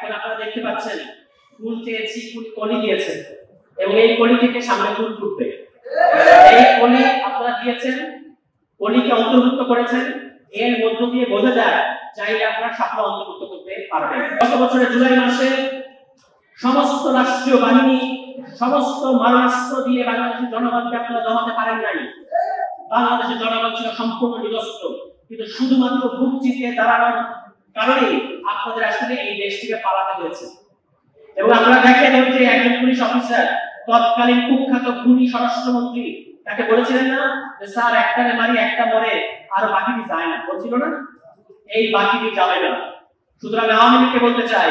এখন আপনারা দেখতে পাচ্ছেন ফুল চেয়েছি, কলি দিয়েছেন এবং এই কলি থেকে সামনে ফুল ফুটবে। এই কলি আপনারা দিয়েছেন, কলিকে অন্তর্ভুক্ত করেছেন, এর মধ্য দিয়ে বোঝা যায় চাইলে আপনারা শাপলা অন্তর্ভুক্ত করতে পারবেন। গত বছরের জুলাই মাসে সমস্ত রাষ্ট্রীয় বাহিনী, সমস্ত মারণাস্ত্র দিয়ে বাংলাদেশের জনগণকে আপনারা দমাতে পারেন নাই। বাংলাদেশের জনগণ ছিল সম্পূর্ণ নিরস্ত্র, কিন্তু শুধুমাত্র বুক চিতিয়ে দাঁড়ানোর কারণে আপনাদের আসলে এই দেশ থেকে পালাতে হয়েছে। এবং আমরা দেখেন যে একজন পুলিশ অফিসার, তৎকালীন কুখ্যাত খুনি স্বরাষ্ট্রমন্ত্রী, তাকে বলেছিলেন না যে স্যার একটারে মারি একটা মরে আর বাকিটি যায় না, বলছিল না? এই বাকিটি যাবে না। সুতরাং আওয়ামী লীগকে বলতে চাই,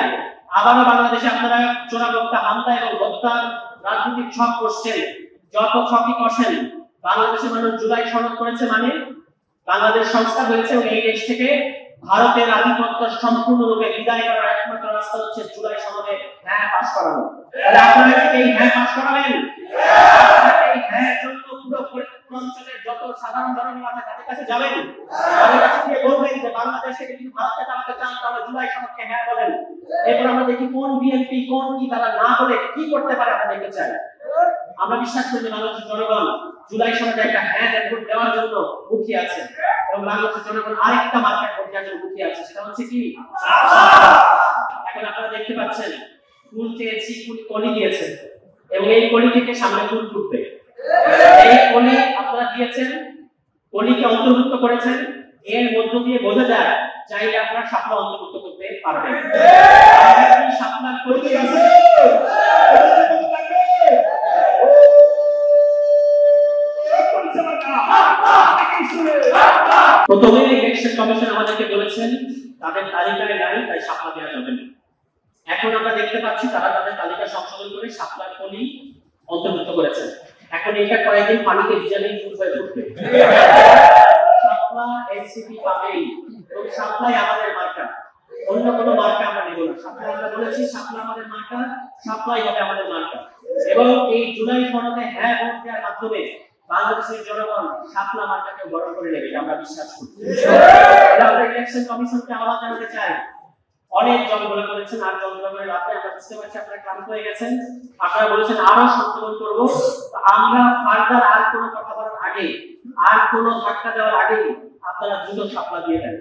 আবারও বাংলাদেশে আপনারা চোরাগোপ্তা হামলা এবং হত্যা রাজনৈতিক ছক করছেন। যত ছকই কষেন, বাংলাদেশের মানুষ জুলাই সনদ করেছে মানে বাংলাদেশ সংস্কার হয়েছে এবং এই দেশ থেকে ভারতের আধিপত্য সম্পূর্ণরূপে বিদায় করার একমাত্র রাস্তা হচ্ছে জুলাই সনদে হ্যাঁ পাস করানো। তাহলে আপনারা কি এই হ্যাঁ পাস করাবেন? এই হ্যাঁ জন্য পুরো অঞ্চলের যত সাধারণ জনগণ আছে তাদের কাছে যাবেন, তাদের কাছে গিয়ে বলবেন যে বাংলাদেশ থেকে যদি ভারতকে চালাতে চান তাহলে জুলাই সনদকে হ্যাঁ বলেন। এরপর আমরা দেখি কোন বিএনপি কোন কি তারা না বলে কি করতে পারে আমরা দেখতে চাই। আমরা বিশ্বাস করি যে বাংলাদেশের জনগণ জুলাই সনদে একটা হ্যাঁ ভোট দেওয়ার জন্য মুখিয়ে আছে এবং বাংলাদেশের জনগণ আরেকটা মার্কায় ভোট দেওয়ার জন্য মুখিয়ে আছে, সেটা হচ্ছে কি? এখন আপনারা দেখতে পাচ্ছেন ফুল চেয়েছি, কলি দিয়েছেন এবং এই কলি থেকে সামনে ফুল ফুটবে। এই কলি আপনারা দিয়েছেন, কলিকে অন্তর্ভুক্ত করেছেন, এর মধ্য দিয়ে বোঝা যায় চাইলে আপনারা শাপলা অন্তর্ভুক্ত করতে পারবেন। শাপলার কলি আছে প্রথমে ইলেকশন কমিশন আমাদেরকে বলেছেন তাদের তালিকায় নাই, তাই শাপলা দেওয়া যাবে না। এখন আমরা দেখতে পাচ্ছি তারা তাদের তালিকা সংশোধন করে শাপলার কলি অন্তর্ভুক্ত করেছেন। এখন এটা কয়েকদিন পানিতে ভিজালে ফুল হয়ে উঠবে। শাপলা এনসিপি পাবেই এবং শাপলাই আমাদের মার্কা, অন্য কোনো মার্কা আমরা নেব না। শাপলা আমরা বলেছি শাপলা আমাদের মার্কা, শাপলাই হবে আমাদের মার্কা। এবং এই জুলাই সনদে হ্যাঁ ভোট দেওয়ার মাধ্যমে বাংলাদেশের জনগণ শাপলা মার্কাকে বড় করে নেবে, আমরা বিশ্বাস করি। আমরা ইলেকশন কমিশনকে আহ্বান জানাতে চাই, অনেক জনগণ করেছেন আর জনগণের রাতে আমরা বুঝতে পারছি আপনারা ক্লান্ত হয়ে গেছেন। আপনারা বলেছেন আরো সংশোধন করব, আমরা ফার্দার আর কোনো কথা বলার আগে, আর কোনো ধাক্কা দেওয়ার আগে আপনারা দ্রুত শাপলা দিয়ে দেন।